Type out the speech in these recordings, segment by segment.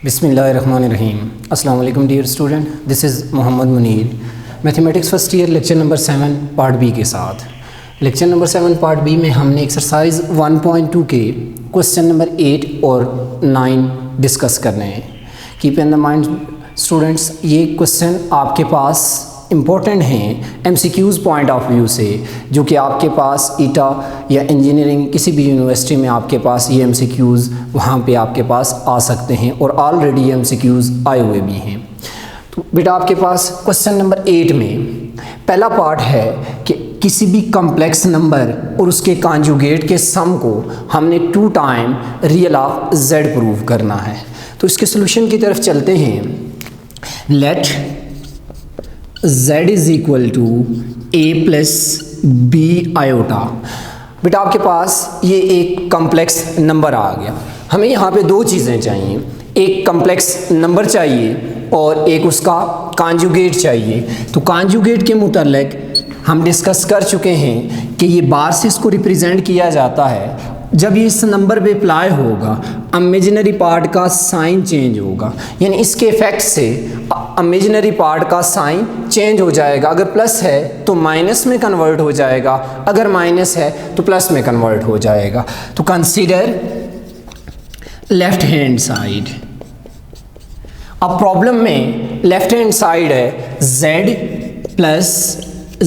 बिस्मिल्लाहिर्रहमानिर्रहीम। अस्सलाम वालेकुम dear student, this is Mohammad Munir, mathematics first year lecture number 7 part B के साथ। लेक्चर नंबर 7 पार्ट बी में हमने एक्सरसाइज 1.2 के क्वेश्चन नंबर 8 और 9 डिस्कस करने हैं। Keep in the mind students, ये क्वेश्चन आपके पास इम्पोर्टेंट हैं एमसीक्यूज़ पॉइंट ऑफ व्यू से, जो कि आपके पास ईटा या इंजीनियरिंग किसी भी यूनिवर्सिटी में आपके पास ये एमसीक्यूज़ वहाँ पे आपके पास आ सकते हैं और ऑलरेडी ये एमसीक्यूज़ आए हुए भी हैं। तो बेटा आपके पास क्वेश्चन नंबर 8 में पहला पार्ट है कि किसी भी कम्प्लेक्स नंबर और उसके कॉन्जुगेट के सम को हमने 2 time real of z prove करना है। तो इसके सोल्यूशन की तरफ चलते हैं। Let z is equal to a plus b iota. बेटा आपके पास ये एक कम्प्लेक्स नंबर आ गया। हमें यहाँ पे 2 चीज़ें चाहिए, एक कम्प्लेक्स नंबर चाहिए और एक उसका कॉन्जुगेट चाहिए। तो कॉन्जुगेट के मुतालिक हम डिस्कस कर चुके हैं कि ये बार से इसको रिप्रेजेंट किया जाता है। जब ये इस नंबर पे अप्लाई होगा, इमेजिनरी पार्ट का साइन चेंज होगा, यानी इसके इफेक्ट से इमेजिनरी पार्ट का साइन चेंज हो जाएगा। अगर प्लस है तो माइनस में कन्वर्ट हो जाएगा, अगर माइनस है तो प्लस में कन्वर्ट हो जाएगा। तो कंसीडर लेफ्ट हैंड साइड। अब प्रॉब्लम में लेफ्ट हैंड साइड है z plus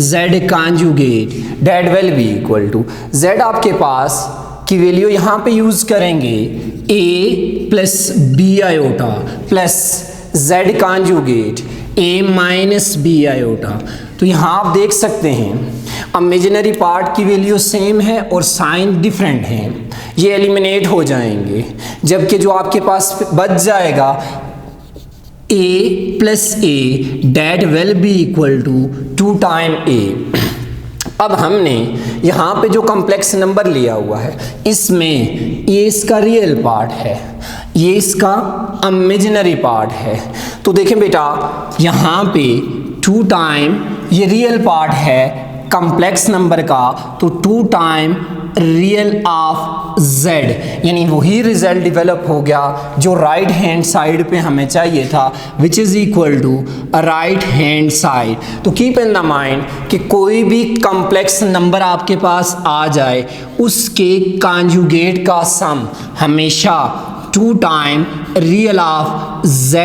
z conjugate that will be equal to z आपके पास की वैल्यू यहाँ पे यूज़ करेंगे a plus b iota plus z conjugate a minus b iota. तो यहाँ आप देख सकते हैं इमेजिनरी पार्ट की वैल्यू सेम है और साइन डिफरेंट है, ये एलिमिनेट हो जाएंगे। जबकि जो आपके पास बच जाएगा a plus a that will be equal to 2 time a। अब हमने यहाँ पे जो कम्प्लेक्स नंबर लिया हुआ है, इसमें ये इसका रियल पार्ट है, ये इसका इमेजिनरी पार्ट है। तो देखें बेटा यहाँ पे 2 टाइम ये रियल पार्ट है कम्प्लेक्स नंबर का, तो 2 टाइम रियल ऑफ z, यानी वही रिजल्ट डेवलप हो गया जो राइट हैंड साइड पे हमें चाहिए था, which is equal to right hand side. तो कीप इन द माइंड कि कोई भी कम्प्लेक्स नंबर आपके पास आ जाए, उसके कॉन्जुगेट का सम हमेशा 2 time real of z,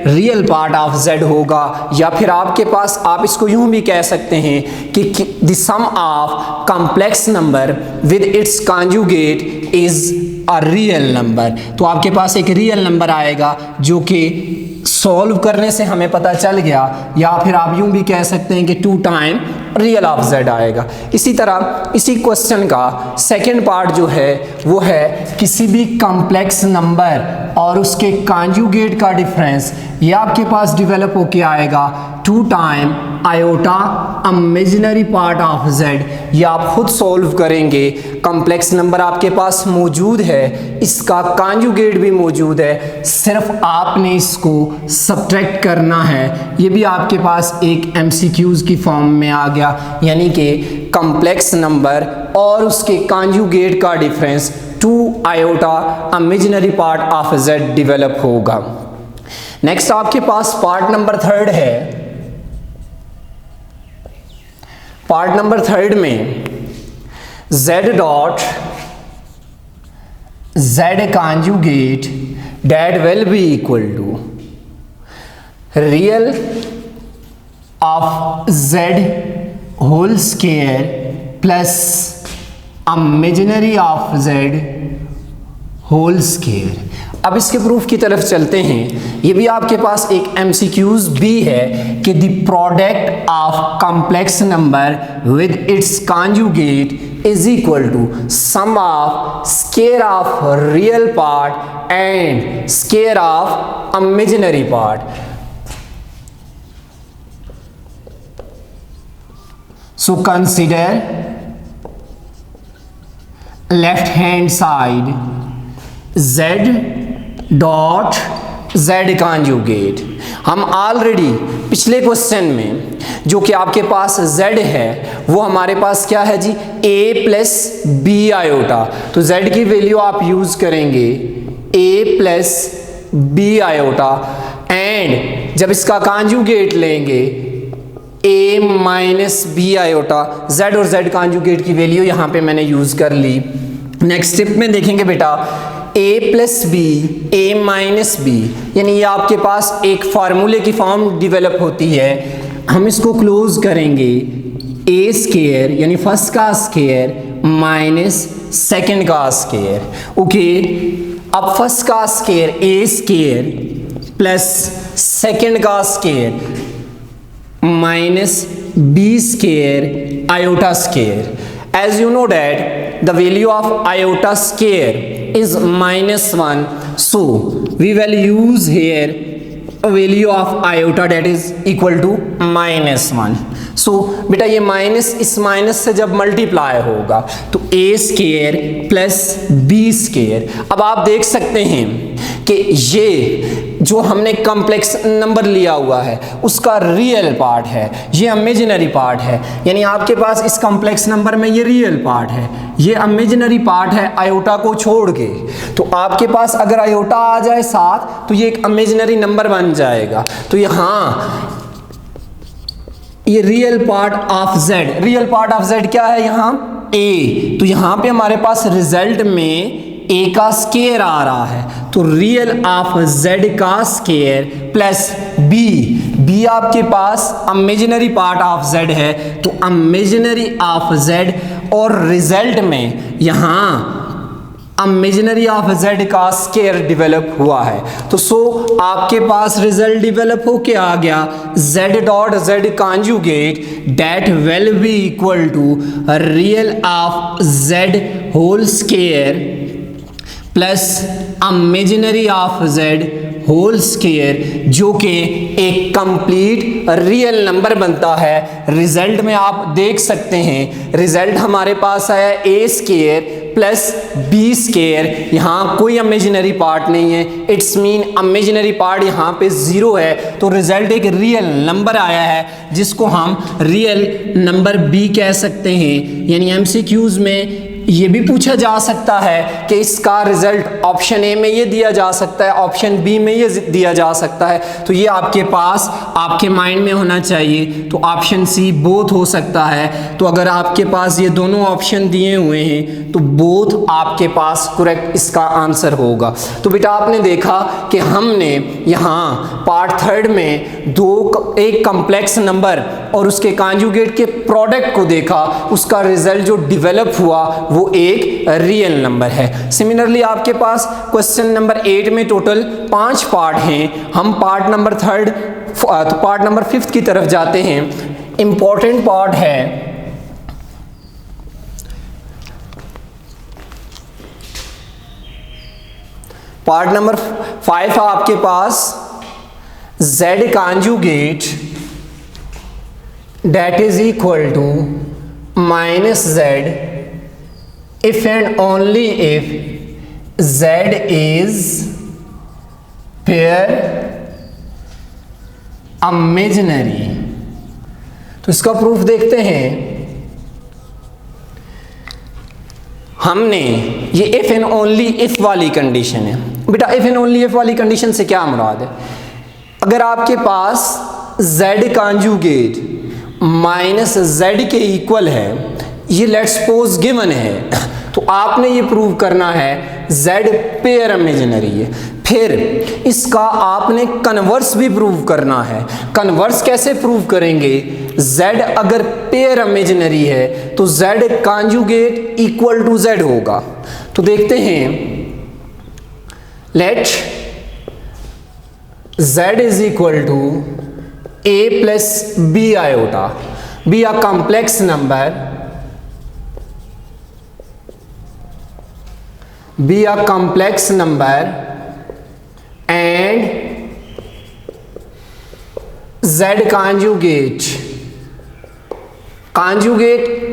real part of z होगा। या फिर आपके पास आप इसको यूं भी कह सकते हैं कि the sum of complex number with its conjugate is a real number. तो आपके पास एक रियल नंबर आएगा जो कि सॉल्व करने से हमें पता चल गया, या फिर आप यूं भी कह सकते हैं कि 2 टाइम रियल ऑफ z आएगा। इसी तरह इसी क्वेश्चन का सेकंड पार्ट जो है वो है किसी भी कॉम्प्लेक्स नंबर और उसके कॉन्जुगेट का डिफरेंस, ये आपके पास डेवलप होके आएगा 2 time iota imaginary part of z। ये आप खुद सॉल्व करेंगे। कॉम्प्लेक्स नंबर आपके पास मौजूद है, इसका कॉन्जुगेट भी मौजूद है, सिर्फ आपने इसको सब्ट्रैक्ट करना है। ये भी आपके पास एक एमसीक्यूज़ की फॉर्म में आ गया, यानी कि कॉम्प्लेक्स नंबर और उसके कॉन्जुगेट का difference 2 iota imaginary part of z develop होगा। नेक्स्ट आपके पास पार्ट नंबर 3 है। पार्ट नंबर 3 में z dot z conjugate that will be equal to real of z whole square plus imaginary of z whole square. अब इसके proof की तरफ चलते हैं। ये भी आपके पास एक एमसीक्यूज़ भी है कि the product of complex number with its conjugate is equal to sum of square of real part and square of imaginary part. So consider left hand side z dot z conjugate. हम already पिछले question में जो कि आपके पास z है वो हमारे पास क्या है जी, a प्लस बी आयोटा। तो z की वैल्यू आप यूज करेंगे a plus b iota, and जब इसका कॉन्जुगेट लेंगे a minus b iota, z और जेड कॉन्जुगेट की वैल्यू यहाँ पे मैंने यूज़ कर ली। नेक्स्ट स्टेप में देखेंगे बेटा a plus b a minus b, यानी ये आपके पास एक फार्मूले की फॉर्म डिवेलप होती है। हम इसको क्लोज करेंगे ए स्केयर यानी फर्स्ट का स्केयर माइनस सेकेंड का स्केयर। ओके, अब फर्स्ट का square a square plus second का square minus b square iota square. As you know that the value of iota square is -1, so we will use here a value of iota that is equal to -1. so बेटा ये minus इस minus से जब multiply होगा तो a square plus b square. अब आप देख सकते हैं कि ये जो हमने कॉम्प्लेक्स नंबर लिया हुआ है उसका रियल पार्ट है, ये इमेजिनरी पार्ट है, यानी आपके पास इस कॉम्प्लेक्स नंबर में ये रियल पार्ट है, ये इमेजिनरी पार्ट है आयोटा को छोड़ के। तो आपके पास अगर आयोटा आ जाए साथ तो ये एक इमेजिनरी नंबर बन जाएगा। तो यहाँ ये real part of z, real part of z क्या है यहाँ a, तो यहाँ पे हमारे पास रिजल्ट में a का स्केयर आ रहा है, तो रियल ऑफ z का स्केयर प्लस b आपके पास इमेजिनरी पार्ट ऑफ z है, तो इमेजिनरी ऑफ z और रिजल्ट में यहाँ इमेजिनरी ऑफ z का स्केयर डेवलप हुआ है। तो सो आपके पास रिजल्ट डेवलप होके आ गया z dot z conjugate that will be equal to real of z whole square plus imaginary of z whole square, जो कि एक कंप्लीट रियल नंबर बनता है। रिजल्ट में आप देख सकते हैं रिजल्ट हमारे पास आया ए स्केयर प्लस बी स्केयर, यहाँ कोई इमेजिनरी पार्ट नहीं है, इट्स मीन इमेजिनरी पार्ट यहाँ पे ज़ीरो है, तो रिजल्ट एक रियल नंबर आया है जिसको हम रियल नंबर बी कह सकते हैं। यानी एमसीक्यूज में ये भी पूछा जा सकता है कि इसका रिजल्ट ऑप्शन ए में ये दिया जा सकता है, ऑप्शन बी में ये दिया जा सकता है, तो ये आपके पास आपके माइंड में होना चाहिए। तो ऑप्शन सी बोथ हो सकता है। तो अगर आपके पास ये दोनों ऑप्शन दिए हुए हैं तो बोथ आपके पास करेक्ट इसका आंसर होगा। तो बेटा आपने देखा कि हमने यहाँ पार्ट थर्ड में एक कॉम्प्लेक्स नंबर और उसके कॉन्जुगेट के प्रोडक्ट को देखा, उसका रिजल्ट जो डेवलप हुआ वो एक रियल नंबर है। सिमिलरली आपके पास क्वेश्चन नंबर 8 में टोटल 5 पार्ट हैं। हम पार्ट नंबर 5 की तरफ जाते हैं। इंपॉर्टेंट पार्ट है पार्ट नंबर 5 आपके पास z conjugate that is equal to minus z if and only if z is pair imaginary। तो इसका प्रूफ देखते हैं। हमने ये इफ एंड ओनली इफ वाली कंडीशन है। बेटा इफ एंड ओनली इफ वाली कंडीशन से क्या मुराद है? अगर आपके पास z कॉन्जुगेट माइनस z के इक्वल है, ये लेट्स सपोज गिवन है, तो आपने ये प्रूव करना है z पेयर इमेजिनरी है। फिर इसका आपने कन्वर्स भी प्रूव करना है। कन्वर्स कैसे प्रूव करेंगे? z अगर पेयर इमेजिनरी है तो z conjugate equal to z होगा। तो देखते हैं, let z is equal to a plus b iota, be a complex number, be a complex number and z conjugate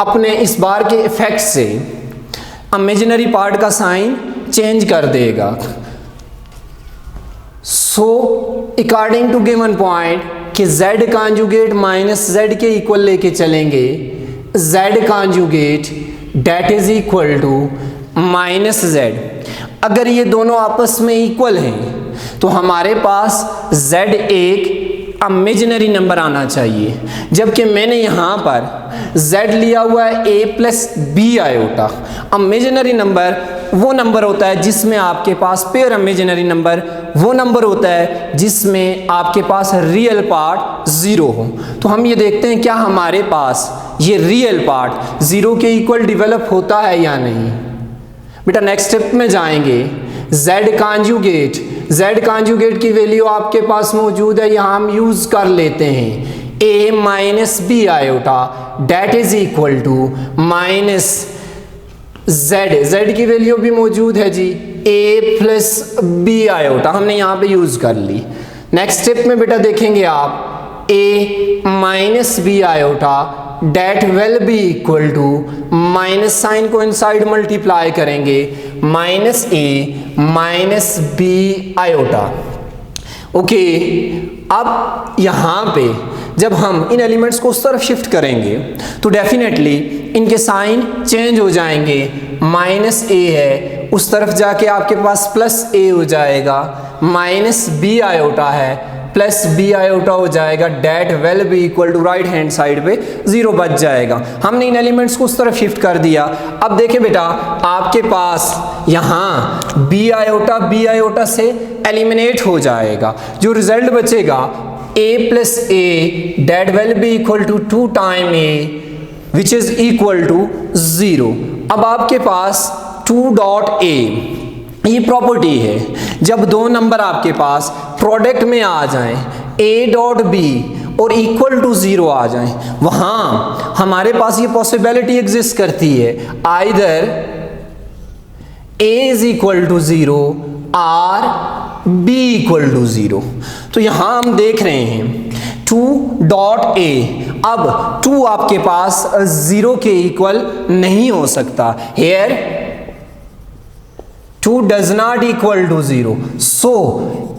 अपने इस बार के इफेक्ट से इमेजिनरी पार्ट का साइन चेंज कर देगा। So according to given point कि z कॉन्जुगेट माइनस z के equal लेके चलेंगे, z conjugate that is equal to minus z। अगर ये दोनों आपस में इक्वल हैं तो हमारे पास z एक इमेजिनरी नंबर आना चाहिए, जबकि मैंने यहाँ पर z लिया हुआ है a plus b iota. Imaginary number वो नंबर होता है जिसमें आपके पास पेयर इमेजिनरी नंबर वो नंबर होता है जिसमें आपके पास रियल पार्ट ज़ीरो हो। तो हम ये देखते हैं क्या हमारे पास ये रियल पार्ट ज़ीरो के इक्वल डिवेलप होता है या नहीं। बेटा नेक्स्ट स्टेप में जाएंगे, z कॉन्जुगेट की वैल्यू आपके पास मौजूद है, यहाँ हम यूज़ कर लेते हैं a minus b iota that is equal to minus z की वैल्यू भी मौजूद है जी a प्लस बी आयोटा, हमने यहाँ पे यूज़ कर ली। नेक्स्ट स्टेप में बेटा देखेंगे आप a minus b iota that will be equal to minus sign को इनसाइड मल्टीप्लाई करेंगे minus a minus b iota. Okay, अब यहाँ पे जब हम इन एलिमेंट्स को उस तरफ शिफ्ट करेंगे तो डेफिनेटली इनके साइन चेंज हो जाएंगे। माइनस a है, उस तरफ जाके आपके पास प्लस a हो जाएगा, माइनस बी आयोटा है प्लस बी आयोटा हो जाएगा, that will be equal to right hand side पे ज़ीरो बच जाएगा। हमने इन एलिमेंट्स को उस तरफ शिफ्ट कर दिया। अब देखें बेटा आपके पास यहाँ बी आयोटा से एलिमिनेट हो जाएगा, जो रिजल्ट बचेगा a plus a that will be equal to 2 time a which is equal to 0। अब आपके पास 2 डॉट a ये प्रॉपर्टी है, जब दो नंबर आपके पास प्रोडक्ट में आ जाएं a डॉट b और इक्वल टू 0 आ जाएं, वहाँ हमारे पास ये पॉसिबिलिटी एग्जिस्ट करती है either a is equal to 0 और b इक्वल टू 0। तो यहाँ हम देख रहे हैं 2 डॉट a, अब 2 आपके पास 0 के इक्वल नहीं हो सकता, hair 2 does not equal to 0, so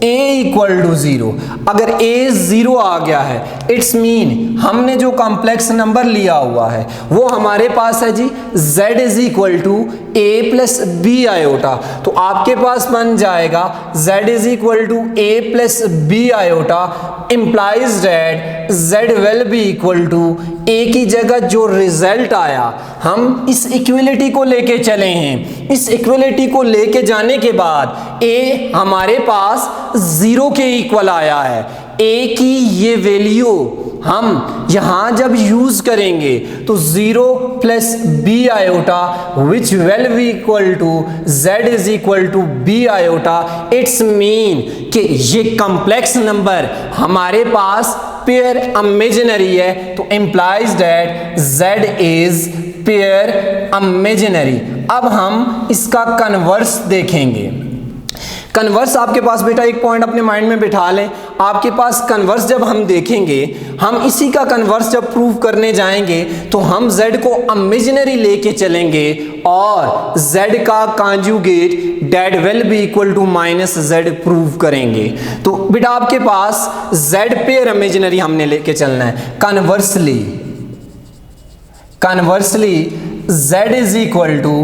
a equal to 0। अगर a 0 आ गया है इट्स मीन हमने जो कॉम्प्लेक्स नंबर लिया हुआ है वो हमारे पास है जी z is equal to a plus b iota. तो आपके पास बन जाएगा z is equal to a plus b iota implies that z will be equal to a की जगह जो रिजल्ट आया हम इस इक्वलिटी को लेके चले हैं। इस इक्वलिटी को लेके जाने के बाद a हमारे पास 0 के इक्वल आया है। a की ये वैल्यू हम यहाँ जब यूज करेंगे तो 0 plus b iota which will be equal to z is equal to b iota. It's mean कि ये कॉम्प्लेक्स नंबर हमारे पास पेयर इमेजिनरी है, तो implies that z is pure imaginary. अब हम इसका कन्वर्स देखेंगे। कन्वर्स आपके पास बेटा एक पॉइंट अपने माइंड में बिठा लें, आपके पास कन्वर्स जब हम देखेंगे, हम इसी का कन्वर्स जब प्रूव करने जाएंगे तो हम z को इमेजिनरी लेके चलेंगे और z का conjugate that will be equal to minus z prove करेंगे। तो बेटा आपके पास z पेयर इमेजिनरी हमने लेके चलना है। Conversely z is equal to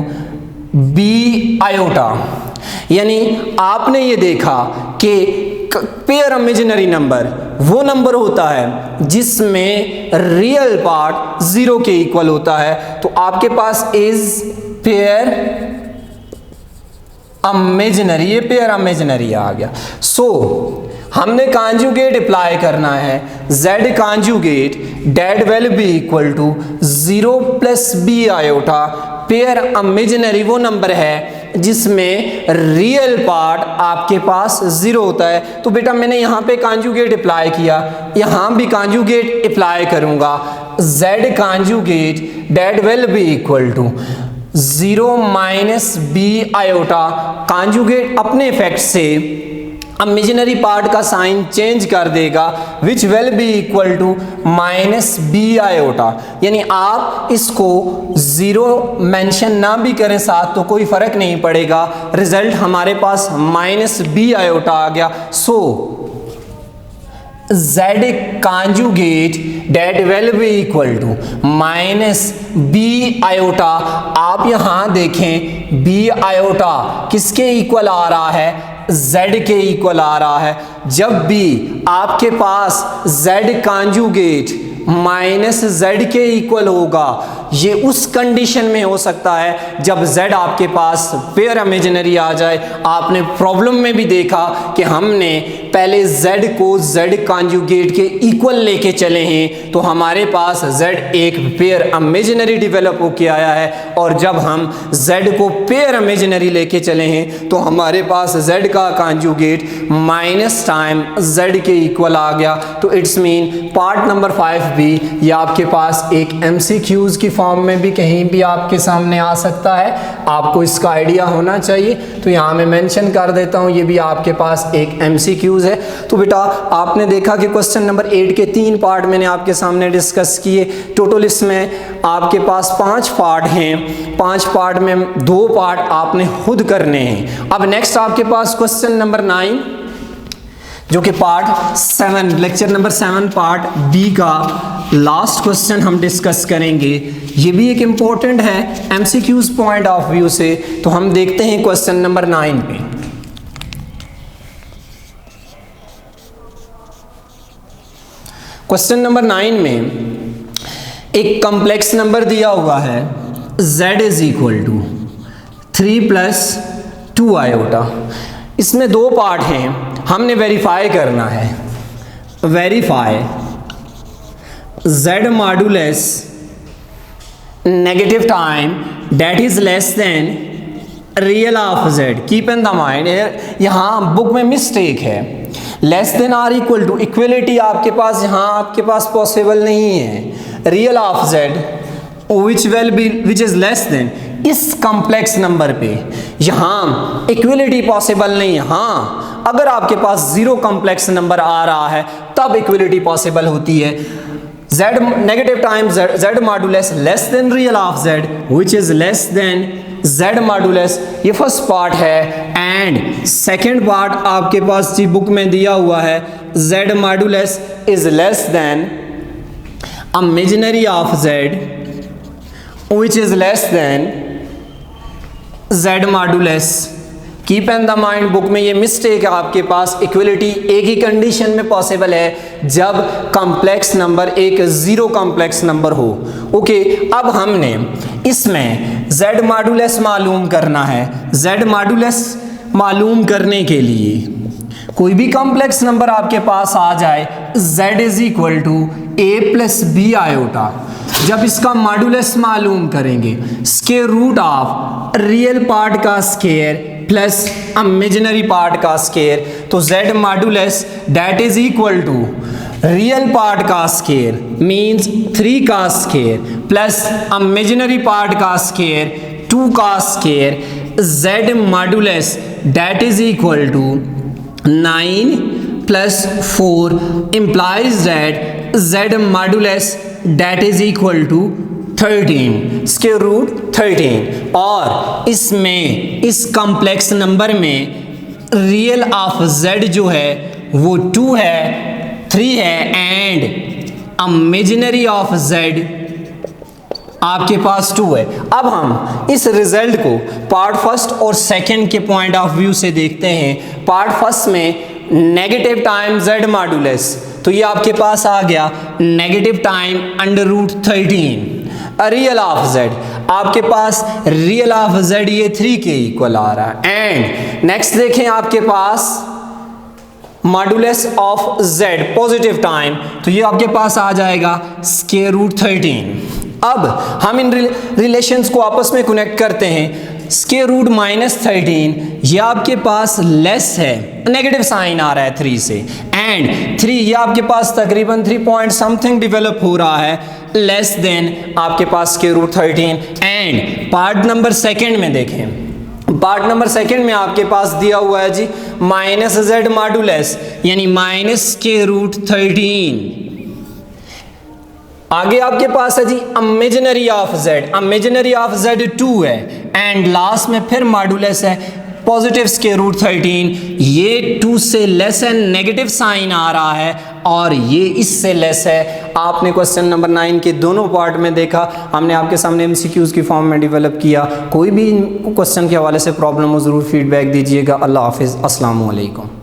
b iota, यानी आपने ये देखा कि पेयर इमेजिनरी नंबर वो नंबर होता है जिसमें रियल पार्ट 0 के इक्वल होता है। तो आपके पास इज पेयर इमेजिनरी, ये पेयर इमेजिनरी आ गया। हमने कॉन्जुगेट अप्लाई करना है, z conjugate that will be equal to 0 plus b iota. Pure imaginary वो नंबर है जिसमें रियल पार्ट आपके पास 0 होता है। तो बेटा मैंने यहाँ पे कॉन्जुगेट अप्लाई किया, यहाँ भी कॉन्जुगेट अप्लाई करूँगा, z conjugate that will be equal to 0 minus b iota. Conjugate अपने इफेक्ट से इमेजिनरी पार्ट का साइन चेंज कर देगा which will be equal to minus b iota. यानी आप इसको 0 मेंशन ना भी करें साथ तो कोई फर्क नहीं पड़ेगा, रिजल्ट हमारे पास माइनस बी आयोटा आ गया। z conjugate that will be equal to minus b iota. आप यहाँ देखें बी आयोटा किसके इक्वल आ रहा है, z के इक्वल आ रहा है। जब भी आपके पास z कॉन्जुगेट माइनस z के इक्वल होगा, ये उस कंडीशन में हो सकता है जब z आपके पास पेयर इमेजिनरी आ जाए। आपने प्रॉब्लम में भी देखा कि हमने पहले z को z कॉन्जुगेट के इक्वल लेके चले हैं, तो हमारे पास z एक पेयर इमेजिनरी डेवलप होके आया है, और जब हम z को पेयर इमेजिनरी लेके चले हैं तो हमारे पास z का कॉन्जुगेट माइनस टाइम z के इक्वल आ गया। तो इट्स मीन पार्ट नंबर 5 भी ये आपके पास एक MCQs की फॉर्म में भी कहीं भी आपके सामने आ सकता है, आपको इसका आइडिया होना चाहिए। तो यहाँ मैं मेंशन कर देता हूँ, ये भी आपके पास एक MCQs है। तो बेटा आपने देखा कि क्वेश्चन नंबर 8 के 3 पार्ट मैंने आपके सामने डिस्कस किए। टोटल इसमें आपके पास 5 पार्ट हैं, 5 पार्ट में 2 पार्ट आपने खुद करने हैं। अब नेक्स्ट आपके पास क्वेश्चन नंबर 9 जो कि part 7 lecture number 7 part b का लास्ट क्वेश्चन हम डिस्कस करेंगे। ये भी एक इम्पोर्टेंट है MCQs पॉइंट ऑफ व्यू से। तो हम देखते हैं क्वेश्चन नंबर 9 पे। क्वेश्चन नंबर 9 में एक कॉम्प्लेक्स नंबर दिया हुआ है z is equal to 3 + 2 iota. इसमें 2 पार्ट हैं, हमने वेरीफाई करना है। Verify z modulus negative time that is less than real of z। Keep in the mind, यहाँ बुक में मिस्टेक है, less than or equal to, equality आपके पास यहाँ आपके पास पॉसिबल नहीं है। Real of z which is less than, इस कॉम्प्लेक्स नंबर पे यहाँ इक्वलिटी पॉसिबल नहीं है। हाँ, अगर आपके पास 0 कॉम्प्लेक्स नंबर आ रहा है तब इक्वलिटी पॉसिबल होती है। z negative time z modulus less than real of z which is less then z modulus, ये फर्स्ट पार्ट है। एंड सेकेंड पार्ट आपके पास जी बुक में दिया हुआ है z modulus is less then imaginary of z which is less than z modulus. Keep in the mind, book में ये mistake है आपके पास। इक्वलिटी एक ही कंडीशन में पॉसिबल है जब कॉम्प्लेक्स नंबर एक 0 कॉम्प्लेक्स नंबर हो। ओके, अब हमने इसमें z मॉडुलस मालूम करना है। z मॉडुलस मालूम करने के लिए कोई भी कॉम्प्लेक्स नंबर आपके पास आ जाए, z is equal to a + b iota. जब इसका मॉडुलस मालूम करेंगे, square root of real part का स्क्वायर प्लस इमेजिनरी पार्ट का स्क्वायर, तो z modulus that is equal to real part का स्क्वायर मींस 3 का स्क्वायर प्लस इमेजिनरी पार्ट का स्क्वायर 2 का square, z modulus that is equal to 9 + 4 implies that z modulus that is equal to 13 square root 13। और इसमें इस complex number में real of z जो है वो 2 है, 3 है, एंड इमेजिनरी ऑफ z आपके पास 2 है। अब हम इस रिजल्ट को पार्ट फर्स्ट और सेकंड के पॉइंट ऑफ व्यू से देखते हैं। पार्ट फर्स्ट में नेगेटिव टाइम z मॉडुलस, तो ये आपके पास आ गया negative time √13 real of z। आपके पास रियल ऑफ z ये 3 के इक्वल आ रहा है। एंड नेक्स्ट देखें आपके पास modulus of z positive time, तो ये आपके पास आ जाएगा स्क्वायर रूट 13। अब हम इन रिलेशंस को आपस में कनेक्ट करते हैं। स्क्वायर रूट -13 ये आपके पास लेस है, नेगेटिव साइन आ रहा है 3 से, एंड 3 ये आपके पास तकरीबन 3 पॉइंट समथिंग डेवलप हो रहा है, लेस देन आपके पास square root 13। And part number second में देखें, पार्ट नंबर सेकंड में आपके पास दिया हुआ है जी -z मॉडुलस यानी -√13। आगे आपके पास है जी imaginary of z, imaginary of z 2 है, एंड लास्ट में फिर मॉडुलस है पॉजिटिव स्क्वायर रूट 13। ये 2 से लेस एंड नेगेटिव साइन आ रहा है, और ये इससे लेस है। आपने क्वेश्चन नंबर 9 के दोनों पार्ट में देखा, हमने आपके सामने MCQs की फॉर्म में डेवलप किया। कोई भी क्वेश्चन के हवाले से प्रॉब्लम हो ज़रूर फीडबैक दीजिएगा। अल्लाह हाफिज़, अस्सलाम वालेकुम।